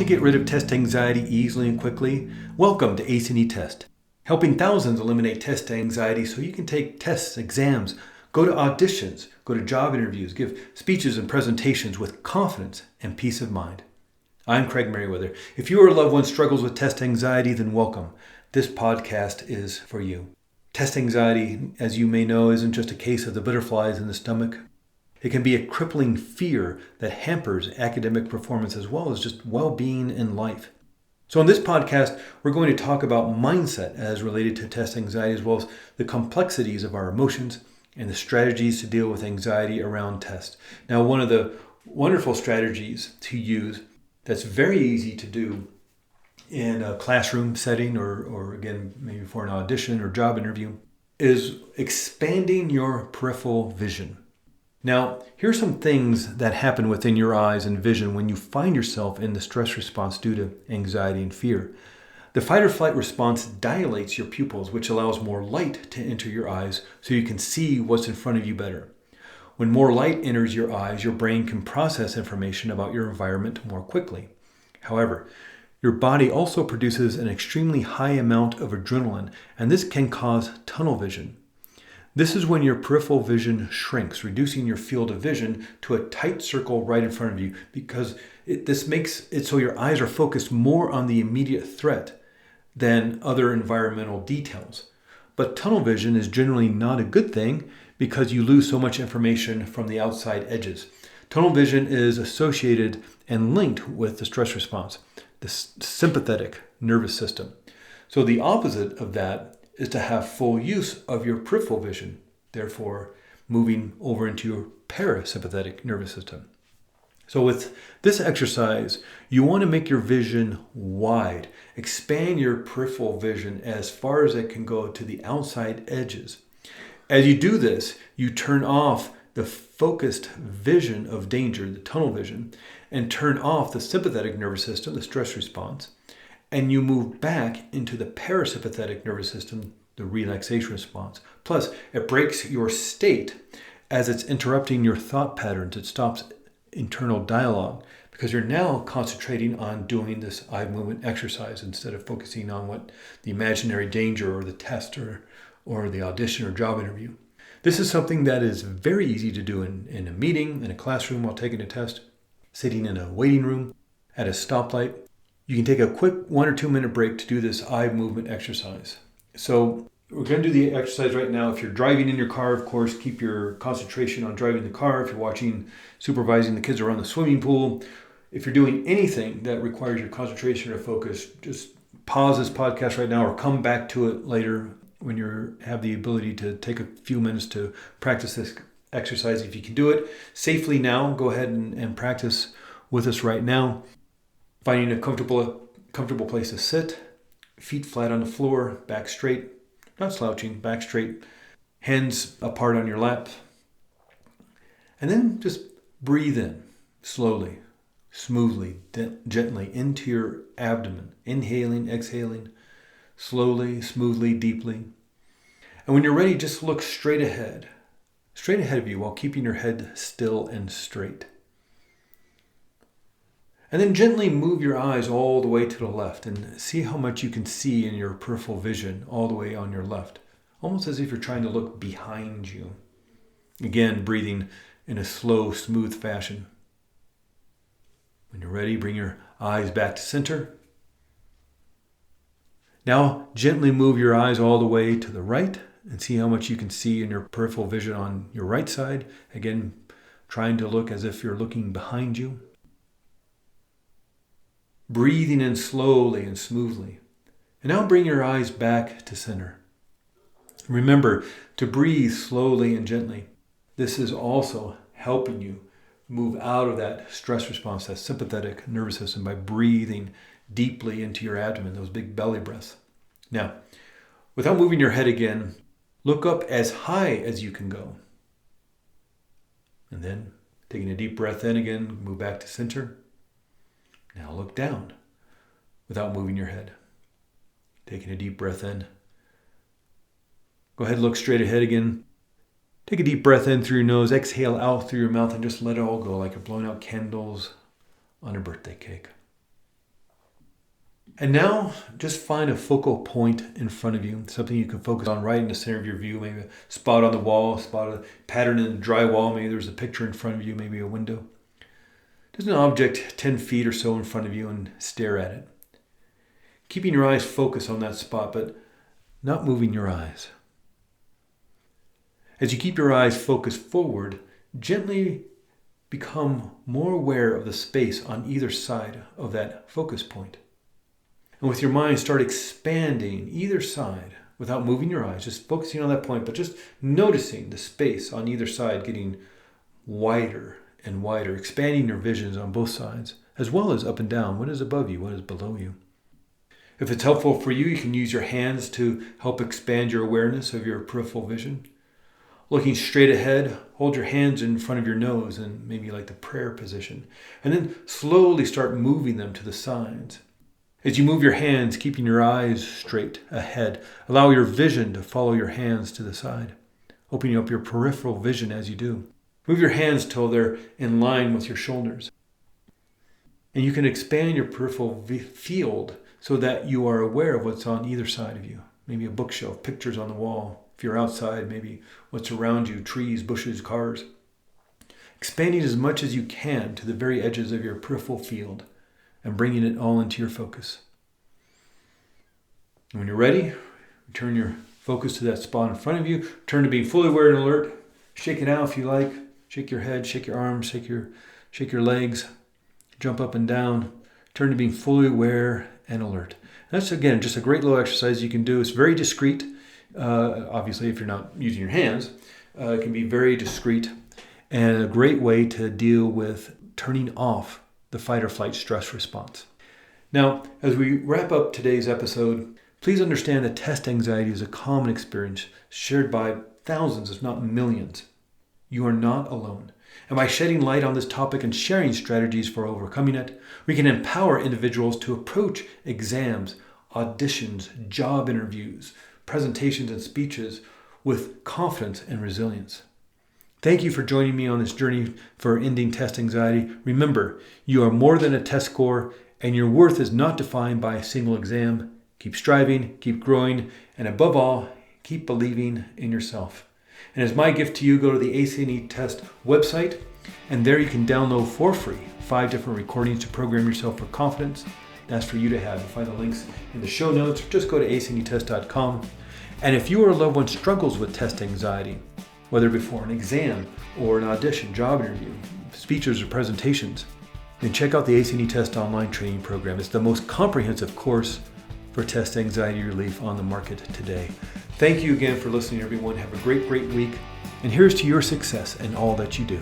get rid of test anxiety easily and quickly? Welcome to ACE&E Test, helping thousands eliminate test anxiety so you can take tests, exams, go to auditions, go to job interviews, give speeches and presentations with confidence and peace of mind. I'm Craig Merriweather. If you or a loved one struggles with test anxiety, then welcome. This podcast is for you. Test anxiety, as you may know, isn't just a case of the butterflies in the stomach. It can be a crippling fear that hampers academic performance as well as just well-being in life. So in this podcast, we're going to talk about mindset as related to test anxiety, as well as the complexities of our emotions and the strategies to deal with anxiety around tests. Now, one of the wonderful strategies to use that's very easy to do in a classroom setting or again, maybe for an audition or job interview is expanding your peripheral vision. Now, here's some things that happen within your eyes and vision when you find yourself in the stress response due to anxiety and fear. The fight or flight response dilates your pupils, which allows more light to enter your eyes so you can see what's in front of you better. When more light enters your eyes, your brain can process information about your environment more quickly. However, your body also produces an extremely high amount of adrenaline, and this can cause tunnel vision. This is when your peripheral vision shrinks, reducing your field of vision to a tight circle right in front of you, because this makes it so your eyes are focused more on the immediate threat than other environmental details. But tunnel vision is generally not a good thing because you lose so much information from the outside edges. Tunnel vision is associated and linked with the stress response, the sympathetic nervous system. So the opposite of that is to have full use of your peripheral vision, therefore moving over into your parasympathetic nervous system. So with this exercise, you want to make your vision wide. Expand your peripheral vision as far as it can go to the outside edges. As you do this, you turn off the focused vision of danger, the tunnel vision, and turn off the sympathetic nervous system, the stress response, and you move back into the parasympathetic nervous system, the relaxation response. Plus, it breaks your state as it's interrupting your thought patterns. It stops internal dialogue because you're now concentrating on doing this eye movement exercise instead of focusing on what the imaginary danger or the test or the audition or job interview. This is something that is very easy to do in a meeting, in a classroom while taking a test, sitting in a waiting room, at a stoplight. You can take a quick 1 or 2 minute break to do this eye movement exercise. So we're going to do the exercise right now. If you're driving in your car, of course, keep your concentration on driving the car. If you're supervising the kids around the swimming pool, if you're doing anything that requires your concentration or focus, just pause this podcast right now or come back to it later when you have the ability to take a few minutes to practice this exercise. If you can do it safely now, go ahead and practice with us right now. Finding a comfortable place to sit, feet flat on the floor, back straight, not slouching, back straight, hands apart on your lap. And then just breathe in slowly, smoothly, gently into your abdomen. Inhaling, exhaling, slowly, smoothly, deeply. And when you're ready, just look straight ahead of you while keeping your head still and straight. And then gently move your eyes all the way to the left and see how much you can see in your peripheral vision all the way on your left, almost as if you're trying to look behind you. Again, breathing in a slow, smooth fashion. When you're ready, bring your eyes back to center. Now, gently move your eyes all the way to the right and see how much you can see in your peripheral vision on your right side. Again, trying to look as if you're looking behind you. Breathing in slowly and smoothly. And now bring your eyes back to center. Remember to breathe slowly and gently. This is also helping you move out of that stress response, that sympathetic nervous system, by breathing deeply into your abdomen, those big belly breaths. Now, without moving your head again, look up as high as you can go. And then, taking a deep breath in again, move back to center. Now look down without moving your head. Taking a deep breath in. Go ahead, look straight ahead again. Take a deep breath in through your nose, exhale out through your mouth, and just let it all go like you're blowing out candles on a birthday cake. And now just find a focal point in front of you, something you can focus on right in the center of your view, maybe a spot on the wall, spot a pattern in the drywall, maybe there's a picture in front of you, maybe a window. There's an object 10 feet or so in front of you and stare at it. Keeping your eyes focused on that spot, but not moving your eyes. As you keep your eyes focused forward, gently become more aware of the space on either side of that focus point. And with your mind, start expanding either side without moving your eyes, just focusing on that point, but just noticing the space on either side getting wider and wider, expanding your visions on both sides, as well as up and down. What is above you? What is below you? If it's helpful for you, you can use your hands to help expand your awareness of your peripheral vision. Looking straight ahead, hold your hands in front of your nose and maybe like the prayer position, and then slowly start moving them to the sides. As you move your hands, keeping your eyes straight ahead, allow your vision to follow your hands to the side, opening up your peripheral vision as you do. Move your hands till they're in line with your shoulders. And you can expand your peripheral field so that you are aware of what's on either side of you. Maybe a bookshelf, pictures on the wall. If you're outside, maybe what's around you, trees, bushes, cars. Expanding as much as you can to the very edges of your peripheral field and bringing it all into your focus. And when you're ready, return your focus to that spot in front of you. Turn to being fully aware and alert. Shake it out if you like. Shake your head, shake your arms, shake your legs. Jump up and down. Turn to being fully aware and alert. That's, again, just a great little exercise you can do. It's very discreet. Obviously, if you're not using your hands, it can be very discreet and a great way to deal with turning off the fight or flight stress response. Now, as we wrap up today's episode, please understand that test anxiety is a common experience shared by thousands, if not millions. You are not alone. And by shedding light on this topic and sharing strategies for overcoming it, we can empower individuals to approach exams, auditions, job interviews, presentations, and speeches with confidence and resilience. Thank you for joining me on this journey for ending test anxiety. Remember, you are more than a test score, and your worth is not defined by a single exam. Keep striving, keep growing, and above all, keep believing in yourself. And as my gift to you, go to the ACNE Test website, and there you can download for free 5 different recordings to program yourself for confidence. That's for you to have. You'll find the links in the show notes. Just go to acnetest.com. And if you or a loved one struggles with test anxiety, whether before an exam or an audition, job interview, speeches or presentations, then check out the ACNE Test online training program. It's the most comprehensive course for test anxiety relief on the market today. Thank you again for listening, everyone. Have a great, great week. And here's to your success in all that you do.